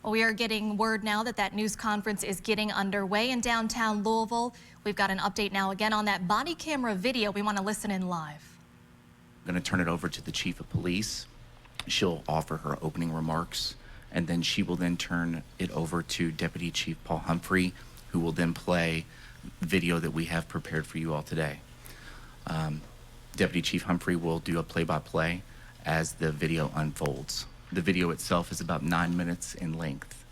Well, we are getting word now that that news conference is getting underway in downtown Louisville. We've got an update now again on that body camera video. We want to listen in live. I'm going to turn it over to the chief of police. She'll offer her opening remarks, and then she will then turn it over to Deputy Chief Paul Humphrey, who will then play video that we have prepared for you all today. Deputy Chief Humphrey will do a play-by-play as the video unfolds. The video itself is about 9 minutes in length.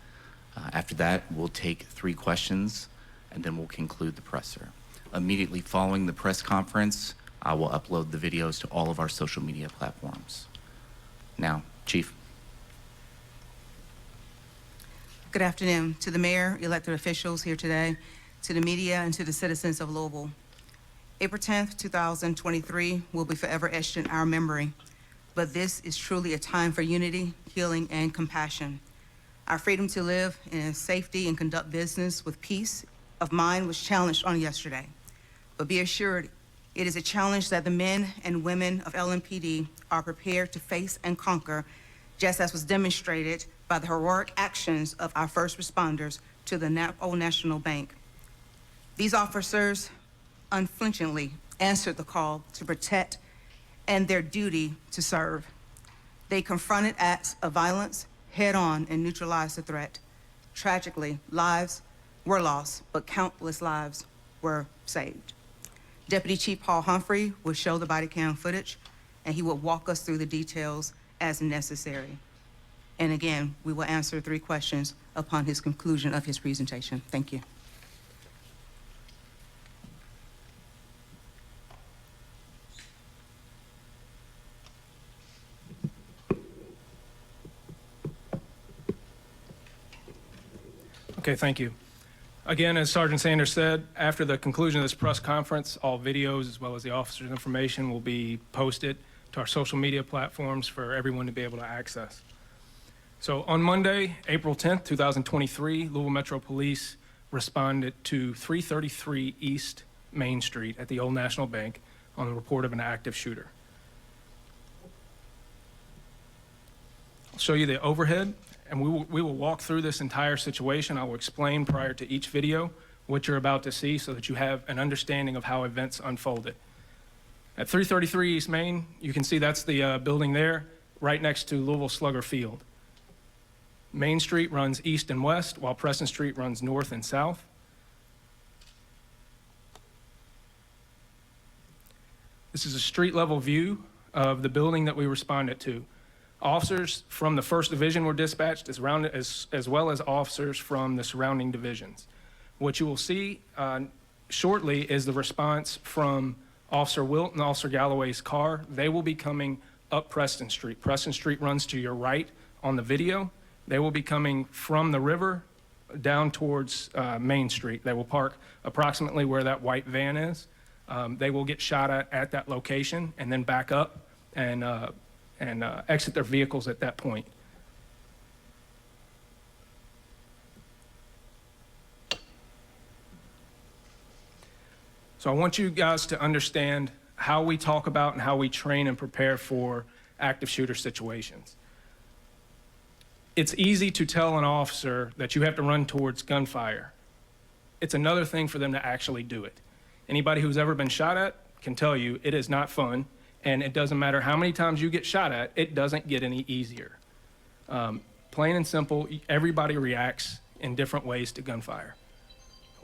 After that, we'll take 3 questions, and then we'll conclude the presser. Immediately following the press conference, I will upload the videos to all of our social media platforms. Now, Chief. Good afternoon to the mayor, elected officials here today, to the media, and to the citizens of Louisville. April 10th, 2023 will be forever etched in our memory, but this is truly a time for unity, healing, and compassion. Our freedom to live in safety and conduct business with peace of mind was challenged on yesterday, but be assured it is a challenge that the men and women of LMPD are prepared to face and conquer, just as was demonstrated by the heroic actions of our first responders to the Old National Bank. These officers unflinchingly answered the call to protect and their duty to serve. They confronted acts of violence head-on and neutralized the threat. Tragically, lives were lost, but countless lives were saved. Deputy Chief Paul Humphrey will show the body cam footage, and he will walk us through the details as necessary. And again, we will answer 3 questions upon his conclusion of his presentation. Thank you. Okay, thank you. Again, as Sergeant Sanders said, after the conclusion of this press conference, all videos as well as the officer's information will be posted to our social media platforms for everyone to be able to access. So on Monday, April 10th, 2023, Louisville Metro Police responded to 333 East Main Street at the Old National Bank on the report of an active shooter. I'll show you the overhead, and we will walk through this entire situation. I will explain prior to each video what you're about to see so that you have an understanding of how events unfolded. At 333 East Main, you can see that's the building there, right next to Louisville Slugger Field. Main Street runs east and west, while Preston Street runs north and south. This is a street level view of the building that we responded to. Officers from the 1st Division were dispatched as well as officers from the surrounding divisions. What you will see shortly is the response from Officer Wilt and Officer Galloway's car. They will be coming up Preston Street. Preston Street runs to your right on the video. They will be coming from the river down towards Main Street. They will park approximately where that white van is. They will get shot at that location and then back up and exit their vehicles at that point. So I want you guys to understand how we talk about and how we train and prepare for active shooter situations. It's easy to tell an officer that you have to run towards gunfire. It's another thing for them to actually do it. Anybody who's ever been shot at can tell you it is not fun, and it doesn't matter how many times you get shot at, it doesn't get any easier. Plain and simple, everybody reacts in different ways to gunfire.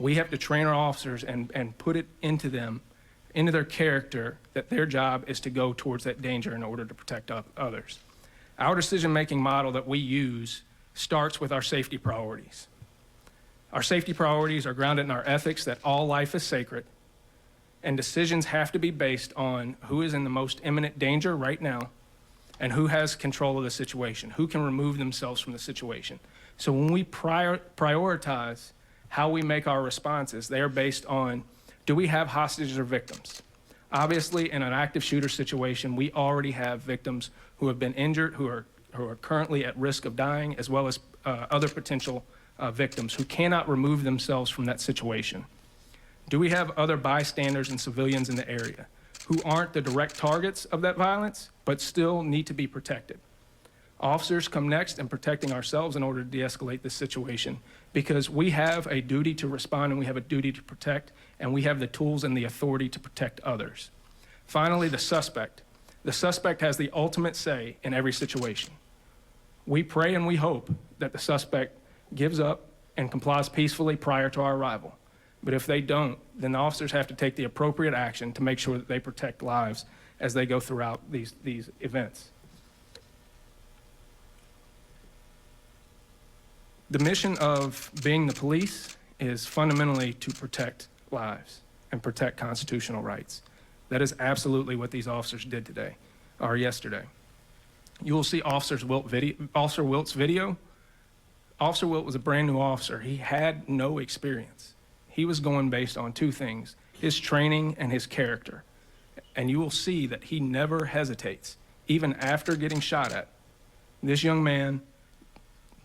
We have to train our officers and put it into them, into their character, that their job is to go towards that danger in order to protect others. Our decision-making model that we use starts with our safety priorities. Our safety priorities are grounded in our ethics that all life is sacred, and decisions have to be based on who is in the most imminent danger right now and who has control of the situation, who can remove themselves from the situation. So when we prioritize how we make our responses, they are based on, do we have hostages or victims? Obviously, in an active shooter situation, we already have victims who have been injured, who are currently at risk of dying, as well as other potential victims who cannot remove themselves from that situation. Do we have other bystanders and civilians in the area who aren't the direct targets of that violence, but still need to be protected? Officers come next in protecting ourselves in order to de-escalate this situation, because we have a duty to respond and we have a duty to protect, and we have the tools and the authority to protect others. Finally, the suspect. The suspect has the ultimate say in every situation. We pray and we hope that the suspect gives up and complies peacefully prior to our arrival. But if they don't, then the officers have to take the appropriate action to make sure that they protect lives as they go throughout these events. The mission of being the police is fundamentally to protect lives and protect constitutional rights. That is absolutely what these officers did today, or yesterday. You will see Officer Wilt's video. Officer Wilt was a brand new officer. He had no experience. He was going based on two things, his training and his character. And you will see that he never hesitates, even after getting shot at. This young man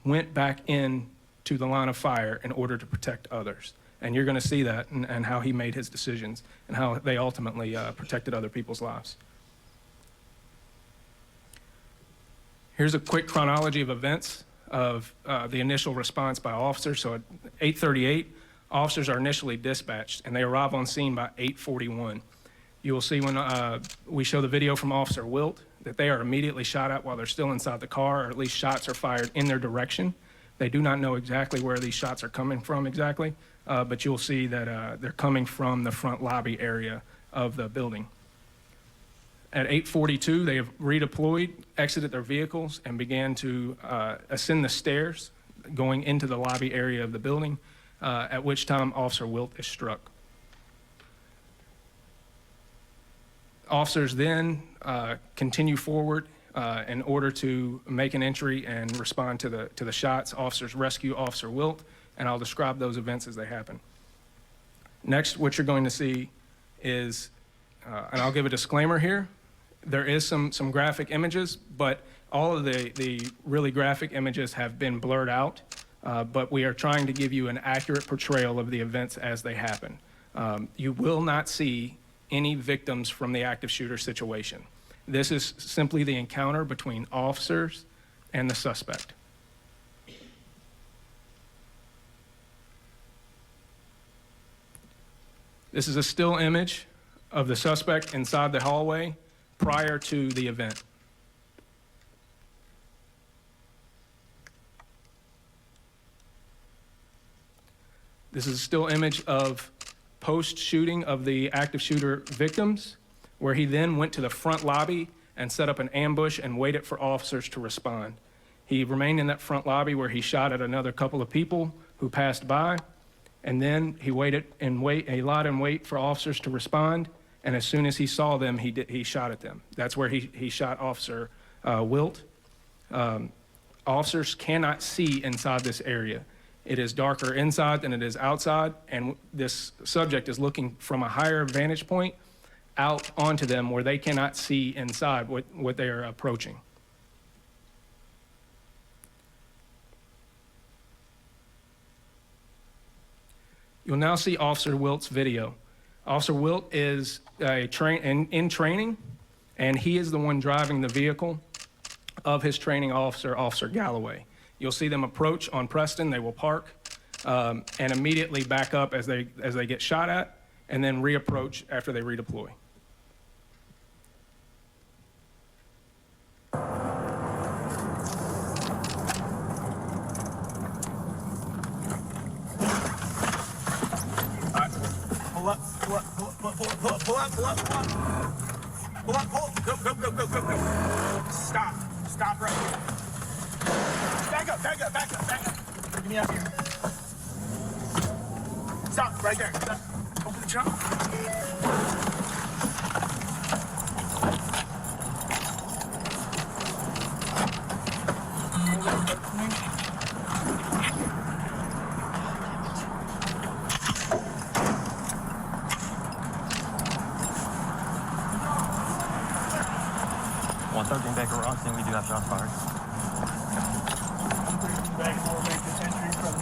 went back in to the line of fire in order to protect others. And you're going to see that and how he made his decisions and how they ultimately protected other people's lives. Here's a quick chronology of events of the initial response by officers. So at 8:38, officers are initially dispatched, and they arrive on scene by 8:41. You will see when we show the video from Officer Wilt that they are immediately shot at while they're still inside the car, or at least shots are fired in their direction. They do not know exactly where these shots are coming from exactly, but you'll see that they're coming from the front lobby area of the building. At 8:42, they have redeployed, exited their vehicles, and began to ascend the stairs going into the lobby area of the building, at which time Officer Wilt is struck. Officers then continue forward in order to make an entry and respond to the shots. Officers rescue Officer Wilt, and I'll describe those events as they happen. Next, what you're going to see is, and I'll give a disclaimer here, there is some graphic images, but all of the really graphic images have been blurred out, but we are trying to give you an accurate portrayal of the events as they happen. You will not see any victims from the active shooter situation. This is simply the encounter between officers and the suspect. This is a still image of the suspect inside the hallway prior to the event. This is a still image of post-shooting of the active shooter victims, where he then went to the front lobby and set up an ambush and waited for officers to respond. He remained in that front lobby where he shot at another couple of people who passed by, and then he he lied in wait for officers to respond, and as soon as he saw them, he shot at them. That's where he shot Officer Wilt. Officers cannot see inside this area. It is darker inside than it is outside, and this subject is looking from a higher vantage point out onto them where they cannot see inside what they are approaching. You'll now see Officer Wilt's video. Officer Wilt is in training, and he is the one driving the vehicle of his training officer, Officer Galloway. You'll see them approach on Preston. They will park and immediately back up as they get shot at, and then reapproach after they redeploy. Go. Stop right here. Back up. Get me up here. Stop right there. Open the trunk. Back around, then we do have shots fired. Back will make this entry from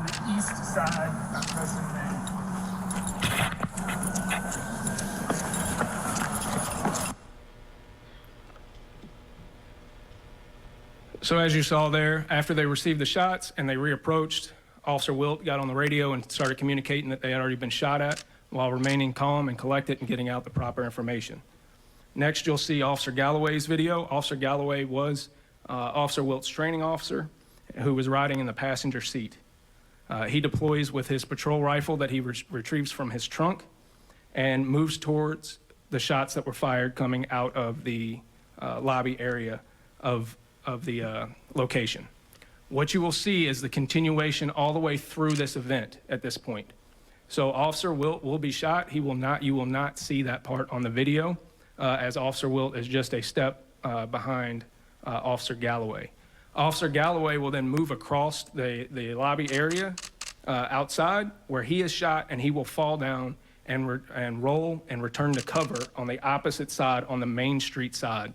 the east side, not President Bank. So as you saw there, after they received the shots and they reapproached, Officer Wilt got on the radio and started communicating that they had already been shot at while remaining calm and collected and getting out the proper information. Next, you'll see Officer Galloway's video. Officer Galloway was Officer Wilt's training officer who was riding in the passenger seat. He deploys with his patrol rifle that he retrieves from his trunk and moves towards the shots that were fired coming out of the lobby area of the location. What you will see is the continuation all the way through this event at this point. So Officer Wilt will be shot. You will not see that part on the video, as Officer Wilt is just a step behind Officer Galloway. Officer Galloway will then move across the lobby area outside where he is shot, and he will fall down and roll and return to cover on the opposite side, on the Main Street side.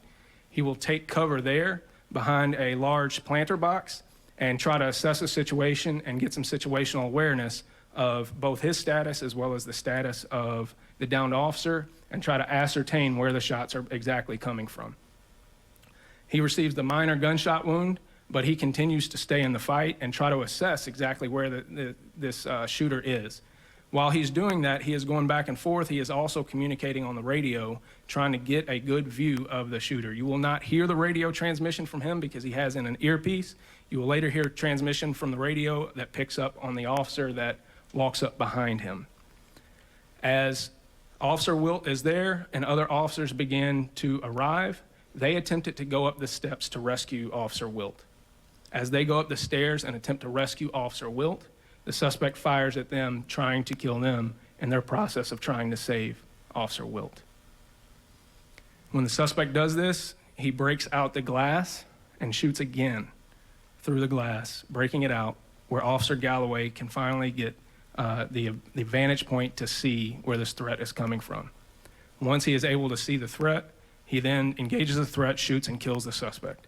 He will take cover there behind a large planter box and try to assess the situation and get some situational awareness of both his status as well as the status of the downed officer, and try to ascertain where the shots are exactly coming from. He receives the minor gunshot wound, but he continues to stay in the fight and try to assess exactly where this shooter is. While he's doing that, he is going back and forth. He is also communicating on the radio, trying to get a good view of the shooter. You will not hear the radio transmission from him because he has in an earpiece. You will later hear transmission from the radio that picks up on the officer that walks up behind him. As Officer Wilt is there and other officers begin to arrive, they attempted to go up the steps to rescue Officer Wilt. As they go up the stairs and attempt to rescue Officer Wilt, the suspect fires at them, trying to kill them in their process of trying to save Officer Wilt. When the suspect does this, he breaks out the glass and shoots again through the glass, breaking it out, where Officer Galloway can finally get the vantage point to see where this threat is coming from. Once he is able to see the threat, he then engages the threat, shoots, and kills the suspect.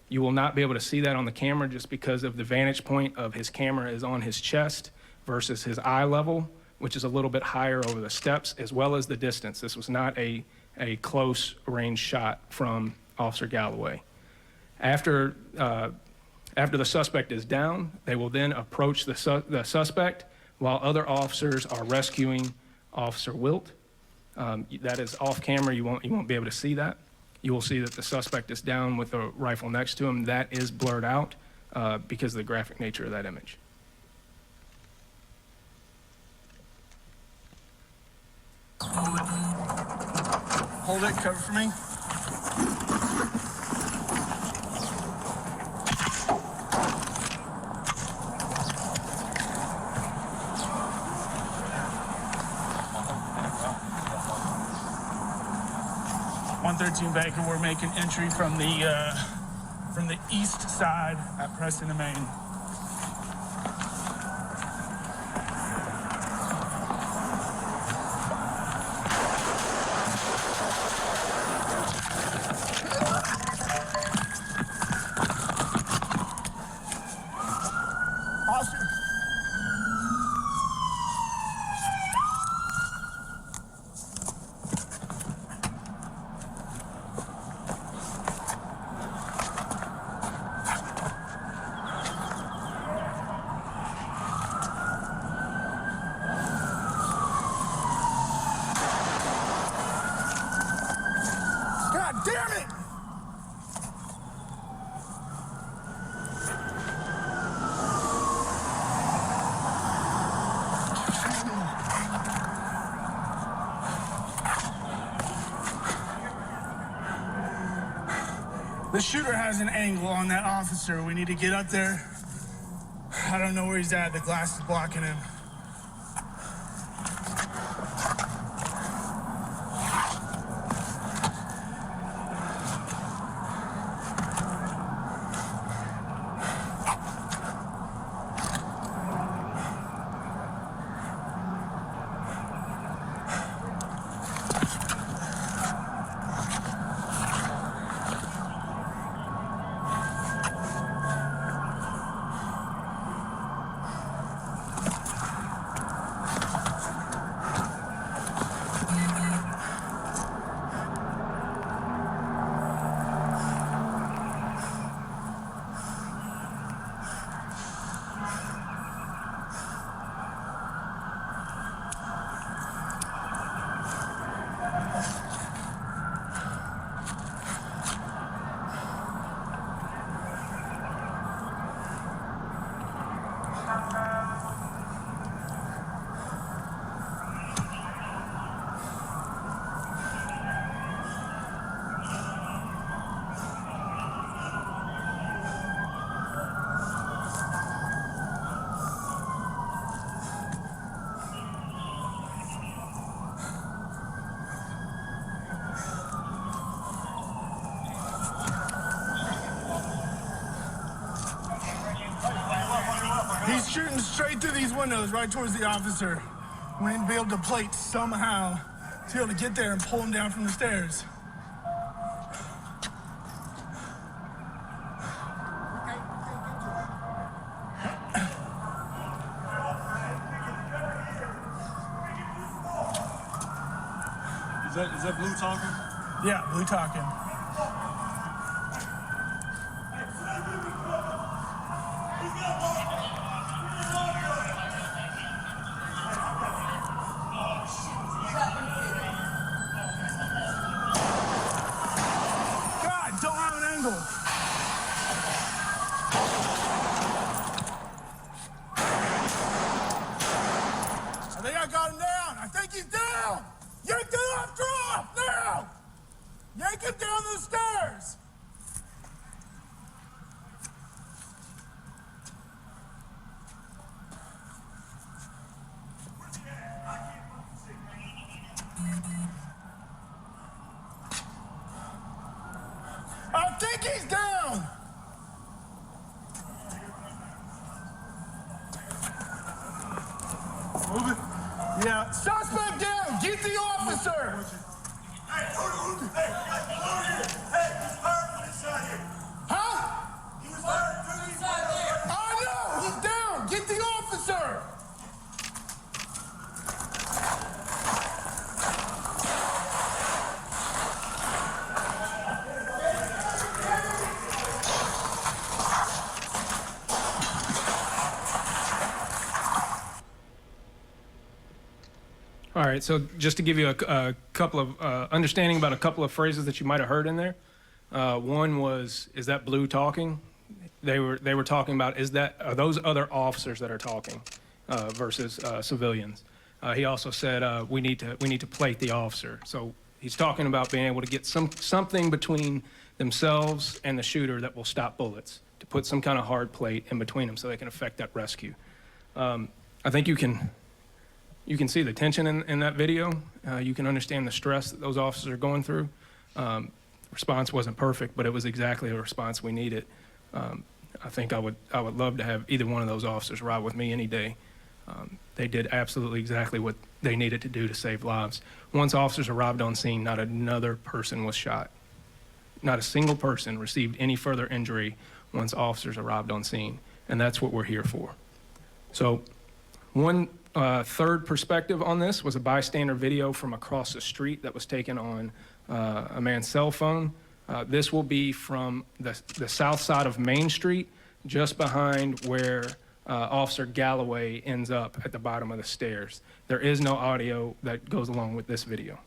You will not be able to see that on the camera just because of the vantage point of his camera is on his chest versus his eye level, which is a little bit higher over the steps, as well as the distance. This was not a close range shot from Officer Galloway. After the suspect is down, they will then approach the suspect while other officers are rescuing Officer Wilt. That is off camera. You won't be able to see that. You will see that the suspect is down with a rifle next to him. That is blurred out because of the graphic nature of that image. Hold it, cover for me. Baker, we're making entry from the east side at Preston and Main. Damn it! The shooter has an angle on that officer. We need to get up there. I don't know where he's at. The glass is blocking him. He's shooting straight through these windows, right towards the officer. We need to be able to plate somehow to be able to get there and pull him down from the stairs. Is that Blue talking? Yeah, Blue talking. God, don't have an angle. I think I got him down. I think he's down. Yank the officer off now. Yank him down the stairs. I think he's down. Move it. Yeah. Suspect down. Get the officer. Huh? I know. He's down. Get the officer. All right, so just to give you a couple of understanding about a couple of phrases that you might have heard in there. One was, "Is that Blue talking?" They were talking about, are those other officers that are talking versus civilians. He also said we need to plate the officer. So he's talking about being able to get something between themselves and the shooter that will stop bullets, to put some kind of hard plate in between them so they can effect that rescue. I think you can see the tension in that video. You can understand the stress that those officers are going through. Response wasn't perfect, but it was exactly the response we needed. I think I would love to have either one of those officers ride with me any day. They did absolutely exactly what they needed to do to save lives. Once officers arrived on scene, not another person was shot. Not a single person received any further injury once officers arrived on scene, and that's what we're here for. So one third perspective on this was a bystander video from across the street that was taken on a man's cell phone. This will be from the south side of Main Street, just behind where Officer Galloway ends up at the bottom of the stairs. There is no audio that goes along with this video.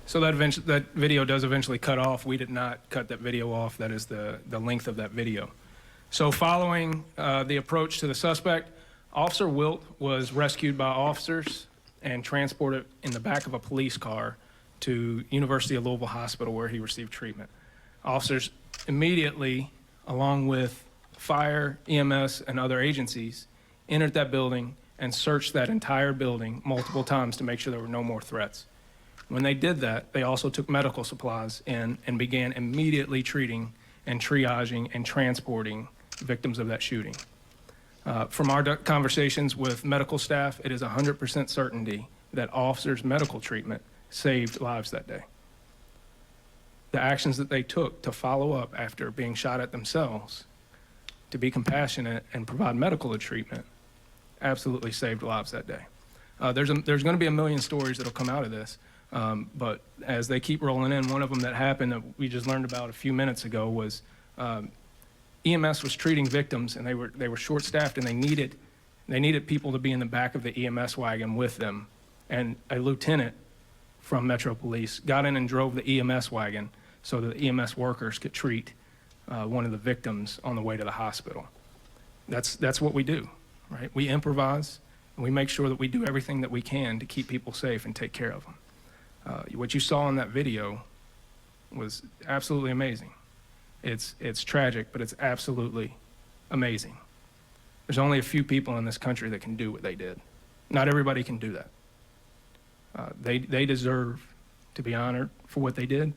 So that video does eventually cut off. We did not cut that video off. That is the length of that video. So following the approach to the suspect, Officer Wilt was rescued by officers and transported in the back of a police car to University of Louisville Hospital where he received treatment. Officers immediately, along with fire, EMS, and other agencies, entered that building and searched that entire building multiple times to make sure there were no more threats. When they did that, they also took medical supplies in and began immediately treating and triaging and transporting victims of that shooting. From our conversations with medical staff, it is 100% certainty that officers' medical treatment saved lives that day. The actions that they took to follow up after being shot at themselves, to be compassionate and provide medical treatment, absolutely saved lives that day. There's going to be a million stories that'll come out of this, but as they keep rolling in, one of them that happened that we just learned about a few minutes ago was EMS was treating victims, and they were short-staffed, and they needed people to be in the back of the EMS wagon with them. And a lieutenant from Metro Police got in and drove the EMS wagon so that the EMS workers could treat one of the victims on the way to the hospital. That's what we do, right? We improvise, and we make sure that we do everything that we can to keep people safe and take care of them. What you saw in that video was absolutely amazing. It's tragic, but it's absolutely amazing. There's only a few people in this country that can do what they did. Not everybody can do that. They deserve to be honored for what they did,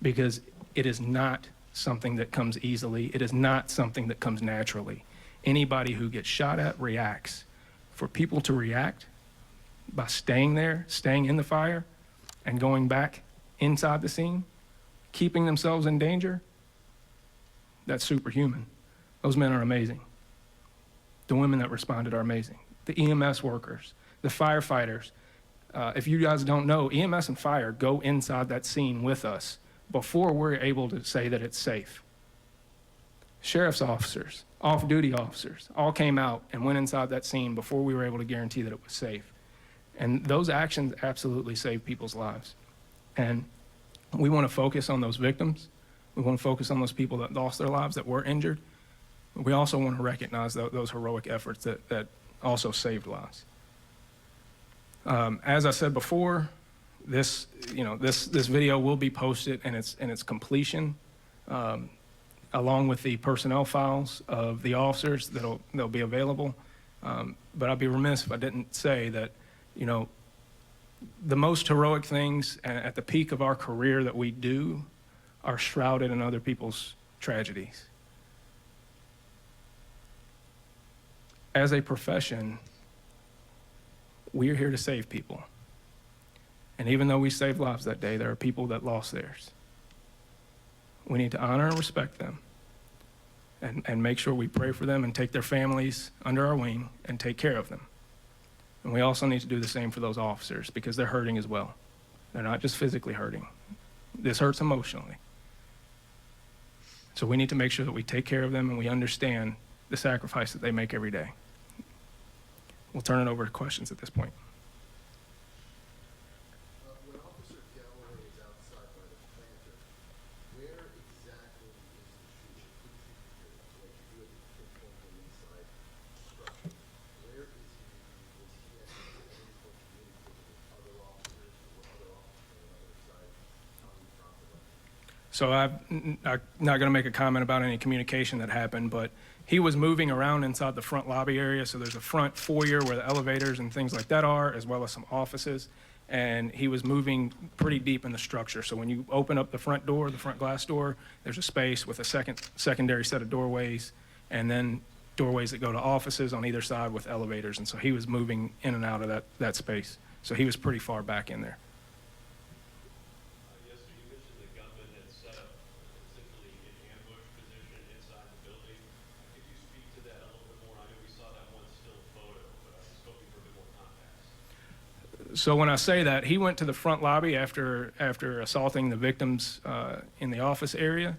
because it is not something that comes easily. It is not something that comes naturally. Anybody who gets shot at reacts. For people to react by staying there, staying in the fire, and going back inside the scene, keeping themselves in danger, that's superhuman. Those men are amazing. The women that responded are amazing. The EMS workers, the firefighters. If you guys don't know, EMS and fire go inside that scene with us before we're able to say that it's safe. Sheriff's officers, off-duty officers, all came out and went inside that scene before we were able to guarantee that it was safe. And those actions absolutely save people's lives. And we want to focus on those victims. We want to focus on those people that lost their lives, that were injured. We also want to recognize those heroic efforts that also saved lives. As I said before, this video will be posted in its completion, along with the personnel files of the officers that'll be available. But I'd be remiss if I didn't say that, the most heroic things at the peak of our career that we do are shrouded in other people's tragedies. As a profession, we are here to save people. And even though we saved lives that day, there are people that lost theirs. We need to honor and respect them and make sure we pray for them and take their families under our wing and take care of them. And we also need to do the same for those officers, because they're hurting as well. They're not just physically hurting. This hurts emotionally. So we need to make sure that we take care of them and we understand the sacrifice that they make every day. We'll turn it over to questions at this point. When Officer Galloway is outside by the planter, where exactly is the shooter? Like you do at the pinpoint inside structure. Where is he? Was he at any point communicating with other officers or other officers on the other side telling the proper? So I'm not going to make a comment about any communication that happened, but he was moving around inside the front lobby area. So there's a front foyer where the elevators and things like that are, as well as some offices. And he was moving pretty deep in the structure. So when you open up the front door, the front glass door, there's a space with a secondary set of doorways, and then doorways that go to offices on either side with elevators. And so he was moving in and out of that space. So he was pretty far back in there. Yes, sir. You mentioned the gunman had set up essentially an ambush position inside the building. Could you speak to that a little bit more? I know we saw that one still photo, but I was hoping for a bit more context. So when I say that, he went to the front lobby after assaulting the victims in the office area,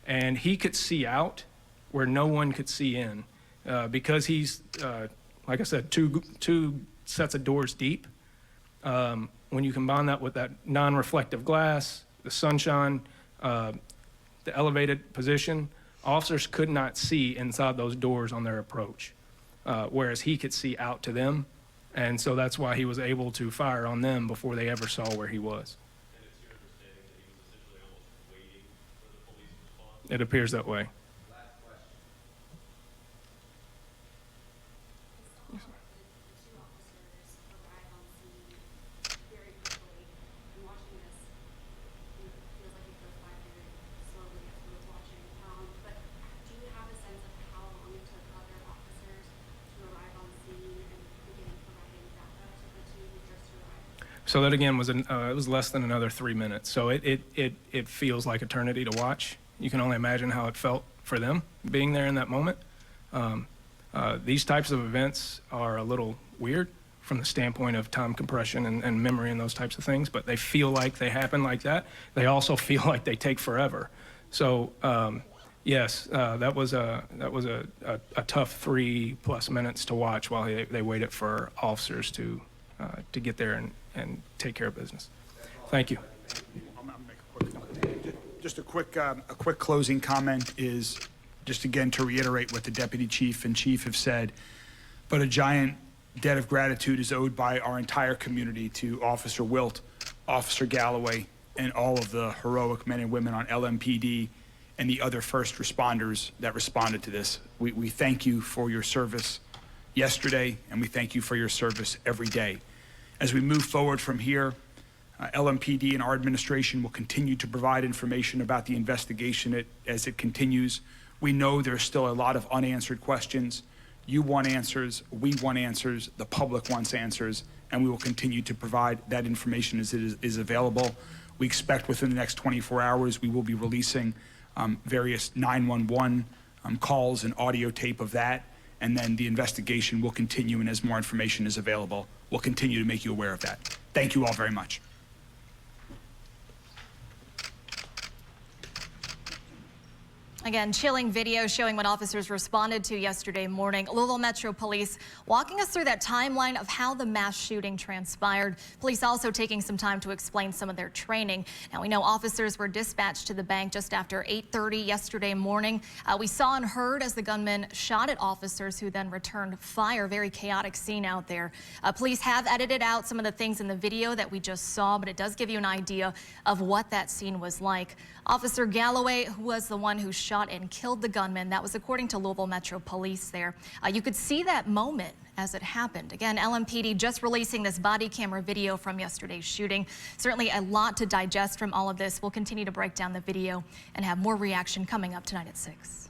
and he could see out where no one could see in, because he's, like I said, two sets of doors deep. when you combine that with that non-reflective glass, the sunshine, the elevated position, officers could not see inside those doors on their approach, whereas he could see out to them. And so that's why he was able to fire on them before they ever saw where he was. And it's your understanding that he was essentially almost waiting for the police response? It appears that way. The two officers arrive on scene very quickly. And watching this, it feels like it goes by very slowly as we were watching. But do you have a sense of how long it took other officers to arrive on scene and begin providing backup to the two who just arrived? So that again was it was less than another 3 minutes. So it feels like eternity to watch. You can only imagine how it felt for them being there in that moment. These types of events are a little weird from the standpoint of time compression and memory and those types of things, but they feel like they happen like that. They also feel like they take forever. So yes, that was a tough 3+ minutes to watch while they waited for officers to get there and take care of business. Thank you. I'm gonna make just a quick closing comment is just again to reiterate what the deputy chief and chief have said, but a giant debt of gratitude is owed by our entire community to Officer Wilt, Officer Galloway, and all of the heroic men and women on LMPD and the other first responders that responded to this. We thank you for your service yesterday, and we thank you for your service every day. As we move forward from here, LMPD and our administration will continue to provide information about the investigation as it continues. We know there's still a lot of unanswered questions. You want answers, we want answers, the public wants answers, and we will continue to provide that information as it is available. We expect within the next 24 hours we will be releasing various 911 calls and audio tape of that, and then the investigation will continue, and as more information is available, we'll continue to make you aware of that. Thank you all very much. Again, chilling video showing what officers responded to yesterday morning. Louisville Metro Police walking us through that timeline of how the mass shooting transpired. Police also taking some time to explain some of their training. Now, we know officers were dispatched to the bank just after 8:30 yesterday morning. We saw and heard as the gunman shot at officers who then returned fire. Very chaotic scene out there. Police have edited out some of the things in the video that we just saw, but it does give you an idea of what that scene was like. Officer Galloway, who was the one who shot and killed the gunman, that was according to Louisville Metro Police there. You could see that moment as it happened. Again, LMPD just releasing this body camera video from yesterday's shooting. Certainly a lot to digest from all of this. We'll continue to break down the video and have more reaction coming up tonight at 6.